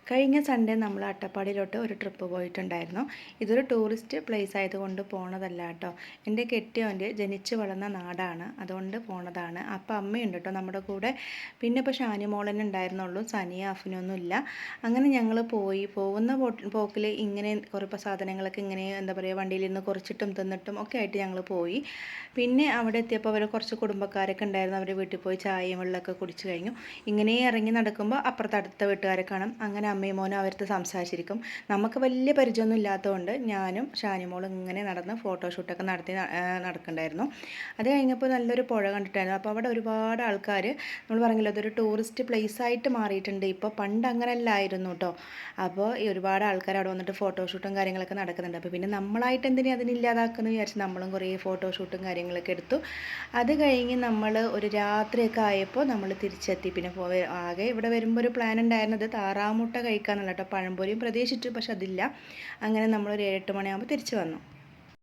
കഴിഞ്ഞ സൺഡേ നമ്മൾ അട്ടപ്പാടിയിലോട്ട് ഒരു ട്രിപ്പ് പോയിട്ടുണ്ടായിരുന്നു. ഇതൊരു ടൂറിസ്റ്റ് പ്ലേസ് ആയതുകൊണ്ട് പോണതല്ല കേട്ടോ. എൻ്റെ കെട്ടിയോൻ്റെ ജനിച്ചു വളർന്ന നാടാണ്, അതുകൊണ്ട് പോണതാണ്. അപ്പോൾ അമ്മയുണ്ട് കേട്ടോ നമ്മുടെ കൂടെ. പിന്നെ ഇപ്പോൾ ഷാനിമോളനെ ഉണ്ടായിരുന്നുള്ളൂ, സനിയ അഫിനൊന്നും ഇല്ല. അങ്ങനെ ഞങ്ങൾ പോകുന്ന പോക്കിൽ ഇങ്ങനെ കുറേ സാധനങ്ങളൊക്കെ ഇങ്ങനെ എന്താ പറയുക വണ്ടിയിൽ നിന്ന് കുറച്ചിട്ടും തിന്നിട്ടും ഒക്കെ ആയിട്ട് ഞങ്ങൾ പോയി. പിന്നെ അവിടെ എത്തിയപ്പോൾ അവർ കുറച്ച് കുടുംബക്കാരൊക്കെ ഉണ്ടായിരുന്നു, അവരുടെ വീട്ടിൽ പോയി ചായയും വെള്ളമൊക്കെ കുടിച്ച് കഴിഞ്ഞു. ഇങ്ങനെ ഇറങ്ങി നടക്കുമ്പോൾ അപ്പുറത്ത് അടുത്ത വീട്ടുകാരെ കാണും. അങ്ങനെ അമ്മയും മോനും അവരടുത്ത് സംസാരിച്ചിരിക്കും. നമുക്ക് വലിയ പരിചയമൊന്നും ഇല്ലാത്തതുകൊണ്ട് ഞാനും ഷാനിമോളും ഇങ്ങനെ നടന്ന് ഫോട്ടോഷൂട്ടൊക്കെ നടക്കണ്ടായിരുന്നു. അത് കഴിഞ്ഞപ്പോൾ നല്ലൊരു പുഴ കണ്ടിട്ടായിരുന്നു. അപ്പോൾ അവിടെ ഒരുപാട് ആൾക്കാർ, നമ്മൾ പറഞ്ഞില്ല അതൊരു ടൂറിസ്റ്റ് പ്ലേസ് ആയിട്ട് മാറിയിട്ടുണ്ട് ഇപ്പോൾ. പണ്ട് അങ്ങനെ അല്ലായിരുന്നു കേട്ടോ. അപ്പോൾ ഈ ഒരുപാട് ആൾക്കാർ അവിടെ വന്നിട്ട് ഫോട്ടോഷൂട്ടും കാര്യങ്ങളൊക്കെ നടക്കുന്നുണ്ട്. അപ്പോൾ പിന്നെ നമ്മളായിട്ട് എന്തിനാ അതിനില്ലാതാക്കുന്നു വിചാരിച്ച് നമ്മളും കുറേ ഫോട്ടോഷൂട്ടും കാര്യങ്ങളൊക്കെ എടുത്തു. അത് കഴിഞ്ഞ് നമ്മൾ ഒരു രാത്രിയൊക്കെ ആയപ്പോൾ നമ്മൾ തിരിച്ചെത്തി. പിന്നെ ആകെ ഇവിടെ വരുമ്പോൾ ഒരു പ്ലാൻ ഉണ്ടായിരുന്നത് താറാമുട്ട കഴിക്കാമെന്നുള്ള കേട്ടോ. പഴംപൊരിയും പ്രതീക്ഷിച്ചു, പക്ഷെ അതില്ല. അങ്ങനെ നമ്മളൊരു 7-8 മണിയാകുമ്പോൾ തിരിച്ചു വന്നു.